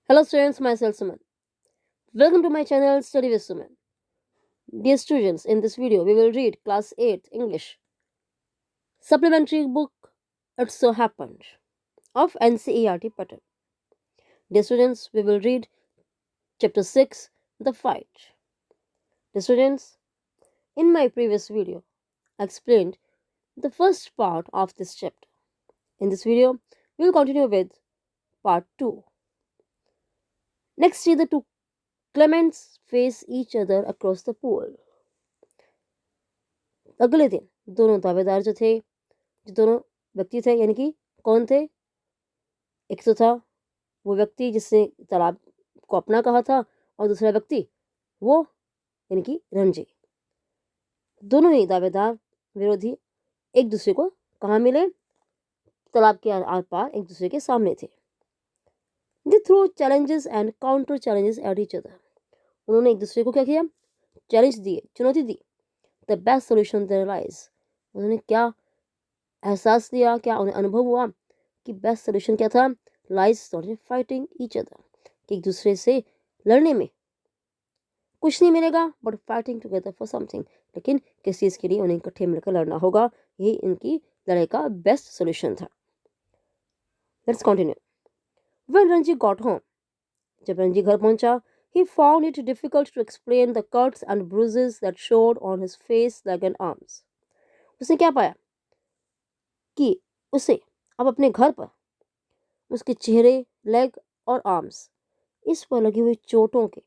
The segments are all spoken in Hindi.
Hello students, myself Suman. Welcome to my channel Study with Suman. Dear students, in this video we will read class 8 English supplementary book It So Happened of NCERT pattern. Dear students, we will read chapter 6 The Fight. Dear students, in my previous video I explained the first part of this chapter. In this video we will continue with part 2. Next day the two Clements face each other across the pool. अगले दिन दोनों दावेदार जो दोनों व्यक्ति थे, यानी कि कौन थे? एक तो था वो व्यक्ति जिसने तालाब को अपना कहा था, और दूसरा व्यक्ति वो यानी कि रंजी। दोनों ही दावेदार विरोधी एक दूसरे को कहाँ मिले? तालाब के आर पार एक दूसरे के सामने थे। They throw challenges and counter challenges at each other. उन्होंने एक दूसरे को क्या किया? चैलेंज दिए, चुनौती दी। The best solution they realize. उन्होंने क्या एहसास लिया, क्या उन्हें अनुभव हुआ कि बेस्ट सोल्यूशन क्या था? लाइज फाइटिंग ईच अदर, कि एक दूसरे से लड़ने में कुछ नहीं मिलेगा, but fighting together for something, लेकिन किस चीज़ के लिए उन्हें इकट्ठे मिलकर लड़ना होगा। यही इनकी लड़ाई का बेस्ट सोल्यूशन था। Let's continue. When Ranji got home, जब रंजी घर पहुंचा, he found it difficult to explain the cuts and bruises that showed on his face, leg and arms. उसने क्या पाया कि उसे अब अपने घर पर उसके चेहरे, लेग और आर्म्स, इस पर लगी हुई चोटों के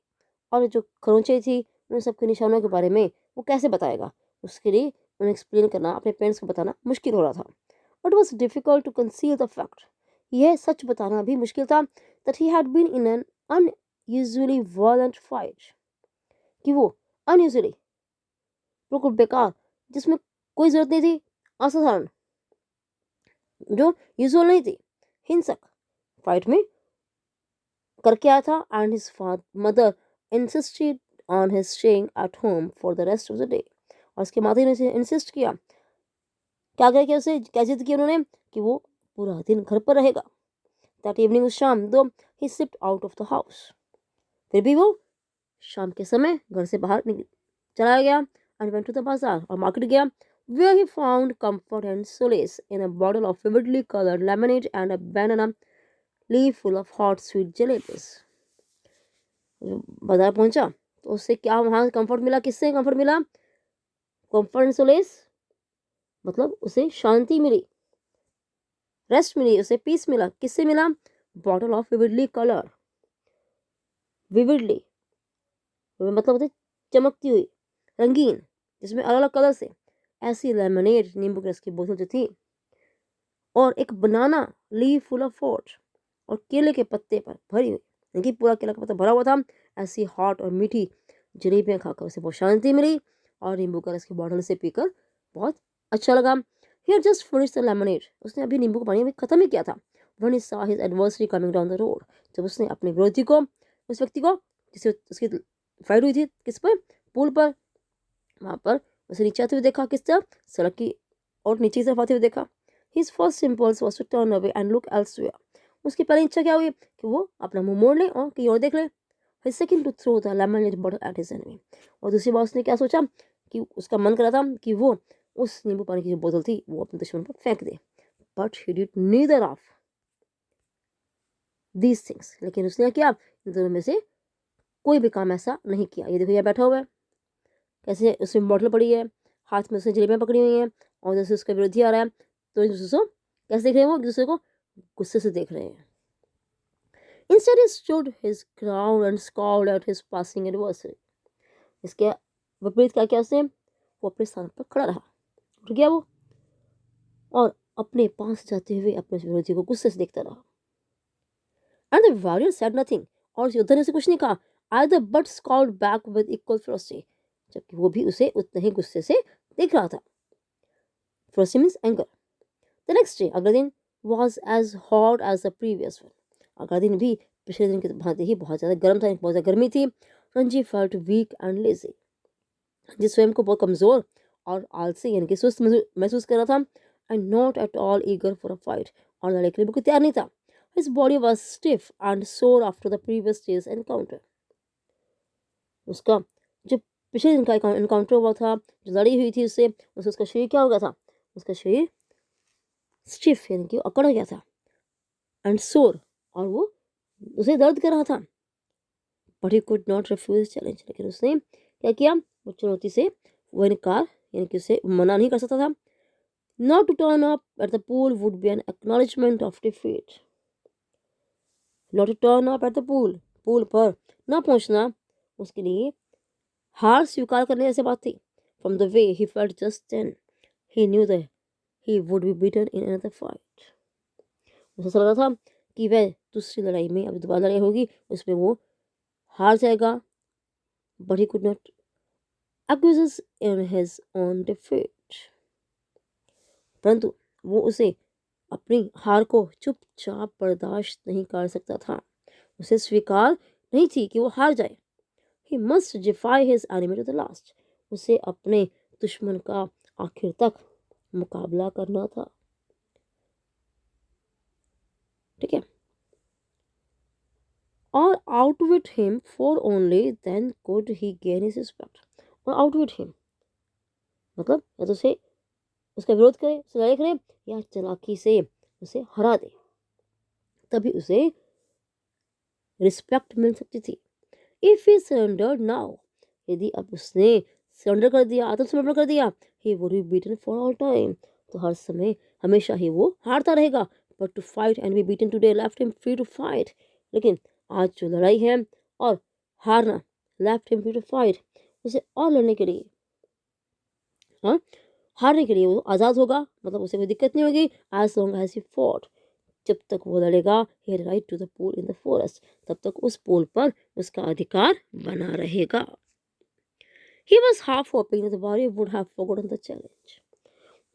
और जो खरोंचे थी उन सब के निशानों के बारे में वो कैसे बताएगा? उसके लिए उन्हें एक्सप्लेन करना, अपने पेरेंट्स को बताना मुश्किल हो रहा था। It was difficult to conceal the fact, यह सच बताना भी मुश्किल था, that he had been in an unusually violent fight, कि वो अनयूजुअली बिल्कुल बेकार, जिसमें कोई जरूरत नहीं थी, असाधारण, जो यूजुअल नहीं थी, हिंसक फाइट में करके आया था। And his mother insisted on his staying at home for the rest of the day. और उसके माता ने उसे इंसिस्ट किया, क्या किया उसे, क्या जिद की उन्होंने, कि वो पूरा दिन घर पर रहेगा। दैट इवनिंग, उस शाम, दो ही slipped out of the house, फिर भी वो शाम के समय घर से बाहर चला गया। एंड वेंट टू द बाजार, और मार्केट गया, where he found comfort and solace in a bottle of vividly colored lemonade and a banana leaf full of hot sweet jalebis. बाजार पहुंचा तो उससे क्या वहां कंफर्ट मिला? किससे कंफर्ट मिला? कंफर्ट एंड सोलेस मतलब उसे शांति मिली, रेस्ट मिली, उसे पीस मिला। किससे मिला? Bottle of vividly colour, vividly मतलब होते चमकती हुई, रंगीन, जिसमें अलग अलग कलर से ऐसी लेमनेड, नींबू के रस की बोतल जो थी, और एक banana leaf full of fruit, और केले के पत्ते पर भरी हुई, यानी पूरा केला का पत्ता भरा हुआ था, ऐसी हॉट और मीठी जलेबियाँ खाकर उसे बहुत शांति मिली, और नींबू का रस की बॉटल से पीकर बहुत अच्छा लगा। He had just finished the lemonade, उसने अभी नींबू का पानी अभी खत्म ही किया था। When he saw his adversary coming down the road, जब उसने अपने विरोधी को, उस व्यक्ति को जिससे उसकी फाइट हुई थी, किस पर? पुल पर, वहाँ पर उसे नीचे आते हुए देखा। किस तरफ? सड़क की और नीचे की तरफ आते हुए देखा। His first impulse was to turn away and look elsewhere. उसकी पहली इच्छा क्या हुई? कि वो अपना मुंह मोड़ ले और कहीं और देख ले। His second to throw the lemonade bottle at his enemy. और दूसरी बात उसने क्या सोचा कि उसका मन कर रहा था कि वो उस नींबू पानी की जो बोतल थी वो अपने दुश्मन पर फेंक दे। But he did neither of these things. लेकिन उसने क्या किया? इन दोनों में से कोई भी काम ऐसा नहीं किया। ये देखो, यहाँ बैठा हुआ है, कैसे उसमें बॉटल पड़ी है, हाथ में उसने जलेबियाँ पकड़ी हुई हैं, और जैसे उसका विरोधी आ रहा है तो एक दूसरे को कैसे देख रहे हैं? वो एक दूसरे को गुस्से से देख रहे हैं। Instead he stood his ground and scowled at his passing adversary. इसके विपरीत क्या किया उसने? वो अपने स्थान पर खड़ा रहा, उठ गया वो, और अपने पास जाते हुए अपने विरोधी को गुस्से से देखता रहा। And the warrior said nothing, और उस योद्धा ने उसे कुछ नहीं कहा, either but scowled back with equal ferocity, जबकि वो भी उसे उतने ही गुस्से से देख रहा था। Ferocity means anger. The next day, अगले दिन, was as hot as the previous one. अगला दिन भी पिछले दिन की भांति ही बहुत ज़्यादा गर्म था, बहुत ज़्यादा गर्मी थी। Ranji felt weak and lazy. Ranji स्वयं को बहुत कमज़ोर और आलसी यानी कि सुस्त महसूस कर रहा था। And not at all eager for a fight, और लड़ाई के लिए बिल्कुल तैयार नहीं था। His body was stiff and sore after the previous day's encounter. उसका जो पिछले दिन का एनकाउंटर हुआ था, जो लड़ी हुई थी उससे उसका शरीर क्या हो गया था? उसका शरीर स्टिफ यानी कि अकड़ गया था, एंड सोर, और वो उसे दर्द कर रहा था. But he could not refuse challenge, लेकिन उसने क्या किया? वो चुनौती से वो इनकार यानी कि उसे मना नहीं कर सकता था. Not to turn up at the pool would be an acknowledgement of defeat. Not to turn up at the pool, pool पर ना पहुंचना उसके लिए हार स्वीकार करने जैसी बात थी. From the way he felt just then, he knew that he would be beaten in another fight. उसे ऐसा लगा था कि वह दूसरी लड़ाई में, अब दोबारा लड़ाई होगी उसमें वो हार जाएगा. But he could not acquiesce in his own defeat. परंतु वो उसे अपनी हार को चुपचाप बर्दाश्त नहीं कर सकता था. उसे स्वीकार नहीं थी कि वो हार जाए. He must defy his enemy to the last. उसे अपने दुश्मन का आखिर तक मुकाबला करना था. ठीक है. और outwit him, for only then could he gain his respect. और outwit him मतलब या तो उसे उसका विरोध करे, उससे लड़ाई करे, या चालाकी से उसे हरा दे, तभी उसे रिस्पेक्ट मिल सकती थी. इफ ही सरेंडर्ड नाउ, यदि अब उसने सरेंडर कर दिया, आत्मसमर्पण कर दिया, he would be beaten for all time, तो हर समय हमेशा ही वो हारता रहेगा. But to fight and be beaten today left him free to fight, लेकिन आज जो लड़ाई है और हारना, left him free to fight, उसे और लड़ने के लिए, हाँ, हारने के लिए वो आज़ाद होगा. मतलब उसे कोई दिक्कत नहीं होगी. As long as he fought, जब तक वो लड़ेगा, he right to the pool in the forest, तब तक उस पूल पर उसका अधिकार बना रहेगा. He was half hoping that the warrior would have forgotten the challenge.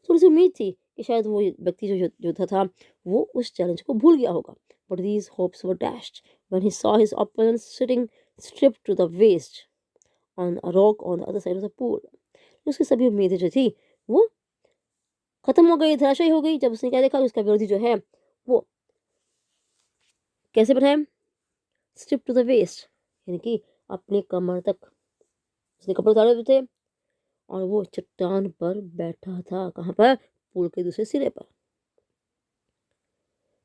थोड़ी सी उम्मीद थी कि शायद वो व्यक्ति जो योद्धा था वो उस चैलेंज को भूल गया होगा. But these hopes were dashed when he saw his opponent sitting stripped to the waist on a rock on the other side of the pool. उसकी सभी उम्मीदें जो थी वो खत्म हो गई, धराशायी हो गई, जब उसने क्या देखा कि उसका विरोधी जो है वो कैसे बैठा है? स्ट्रिप टू द वेस्ट, यानी कि अपनी कमर तक उसने कपड़े उतारे हुए थे, और वो चट्टान पर बैठा था. कहाँ पर? पूल के दूसरे सिरे पर.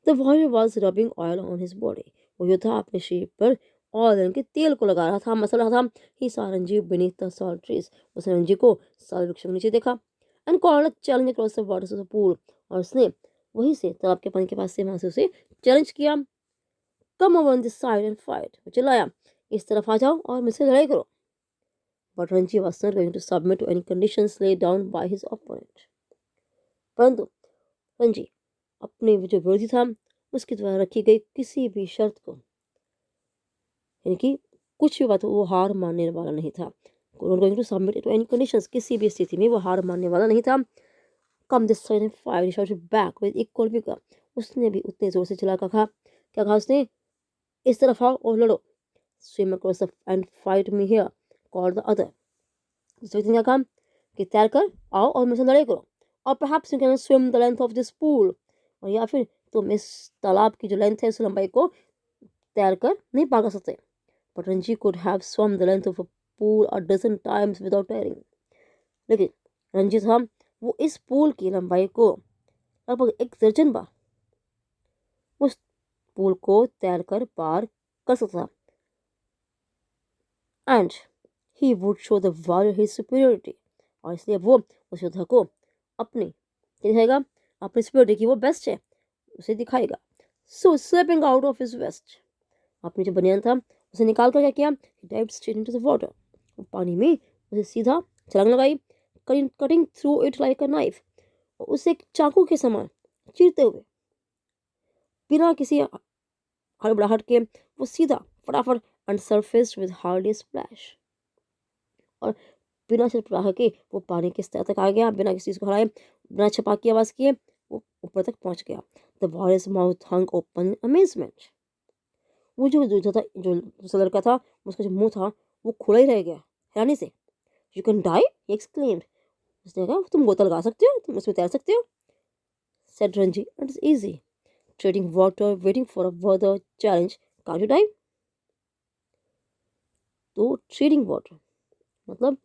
The warrior was rubbing oil on his body, वो योद्धा अपने शरीर पर ऑयल यानी कि तेल को लगा रहा था, मसल रहा था. He saw Ranjeev beneath the salt trees, उसने रंजीव को साल वृक्षों के नीचे देखा. And called challenge across the waters of the pool, और उसने वहीं से तालाब के पानी के पास से वहां से उसे चैलेंज किया. Come over on this side and fight, वो चिल्लाया, इस तरफ आ जाओ और मुझसे लड़ाई करो. But Ranji was not going to submit to any conditions laid down by his opponent. परंतु रंजी अपने जो विरोधी था उसके द्वारा रखी गई किसी भी शर्त को, यानी कि कुछ भी बात हो, वो हार मानने वाला नहीं था. Not going to submit to any conditions, किसी भी स्थिति में वो हार मानने वाला नहीं था. Come this side and fight, he shouted back with equal vigor. उसने भी उतने जोर से चिल्ला कहा, क्या कहा उसने? इस तरफ आओ और लड़ो. Swim across and fight me here, called the other. दूसरे व्यक्ति ने कहा कि तैर कर आओ और मुझसे लड़ाई करो. और perhaps you can swim the length of this pool, और या फिर तुम इस तालाब की जो लेंथ है, उस लंबाई को तैर कर नहीं पार कर सकते. But Ranji could have swum the length of a pool a dozen times without tiring. लेकिन रंजी था, वो इस पूल की लंबाई को लगभग 1 दर्जन बार उस पूल को तैरकर पार कर सकता था. And he would show the warrior his superiority, और इसलिए वो उस योद्धा को अपनी क्या दिखाएगा? अपनी सुपीरियरिटी की वो बेस्ट है उसे दिखाएगा. So slipping out of his vest, अपनी जो बनियान था उसे निकाल कर क्या किया? He dived straight into the water, वो पानी में उसे सीधा छलांग लगाई. Cutting through it like a knife, उसे एक चाकू के समान चीरते हुए, बिना किसी हड़बड़ाहट के वो सीधा फटाफट एंड सरफेस्ड विद हार्डी स्प्लैश, और बिना छटपटाह के वो पानी के सतह तक आ गया, बिना किसी चीज़ को हराए, बिना छपा की आवाज़ किए वो ऊपर तक पहुंच गया. The warriors mouth hung open amazement, वो जो दूसरा था, जो दूसरा लड़का था, उसका जो मुंह था वो खुला ही रह गया हैरानी से. You can dive, he exclaimed, उसने कहा तुम गोता लगा सकते हो, तुम उसमें तैर सकते हो. Said Ranji, it is easy. treading water, waiting for a further challenge. Can't you dive? तो treading water मतलब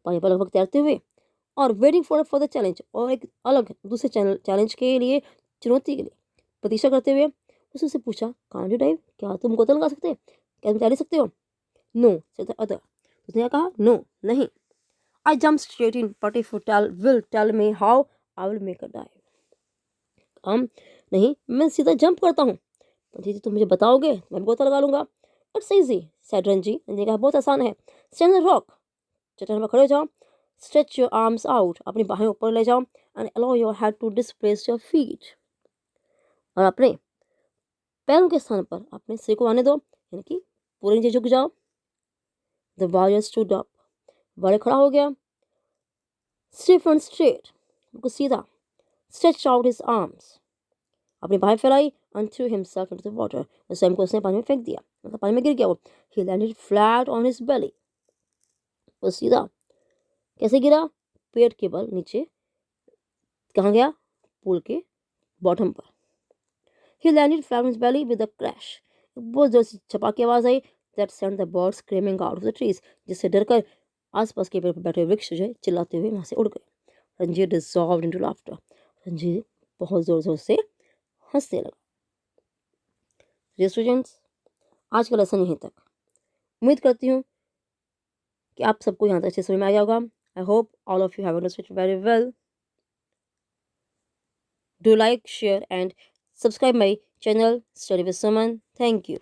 पानी पर लगभग तैरते हुए, और waiting for a further challenge, और एक अलग दूसरे चैलेंज के लिए, चुनौती के लिए प्रतीक्षा करते हुए। उसने उससे पूछा, कांट यू डाइव, क्या तुम गोता लगा सकते, क्या तुम तैर सकते हो? नो सेड द अदर, उसने क्या कहा? नो, नहीं। I jump straight in, but if you will tell me how, I will make a dive. हम नहीं, मैं सीधा जंप करता हूँ, पर यदि तुम मुझे बताओगे मैं भी गोता लगा लूंगा। It's easy said Ranji, Ranji कहा बहुत आसान है। स्टैंड ऑन द रॉक, चट्टान पर खड़े हो जाओ। स्ट्रेच योर आर्म्स आउट, अपनी बाहें ऊपर ले जाओ। And allow your head to displace your feet, और अपने पैरों के स्थान पर अपने सिर को आने दो, यानी कि पूरे नीचे झुक जाओ। The warrior stood up, warrior खड़ा हो गया। स्टिफ एंड स्ट्रेट, बिल्कुल सीधा। स्ट्रेच आउट हिज आर्म्स, अपनी बाहें फैलाई। And through himself into the water, स्वयं को उसने पानी में फेंक दिया, मतलब पानी में गिर गया वो। He landed flat on his belly, वो सीधा कैसे गिरा? पेट के बल नीचे। कहाँ गया? पूल के बॉटम पर। He landed flat on his belly with a crash. बहुत जोर से छपा की आवाज आई, that sent the birds screaming out of the trees, जिससे डरकर आसपास के पेड़ पर बैठे वृक्ष जो है चिल्लाते हुए वहां से उड़ गए। Ranjit dissolved into laughter, Ranjit बहुत जोर जोर से हंसने लगा। स्टूडेंट्स, आज का लेसन यहीं तक। उम्मीद करती हूँ कि आप सबको यहाँ तक अच्छे समझ में आ गया होगा। I hope all of you have understood very well. Do like, share and subscribe my channel Study with Suman. Thank you.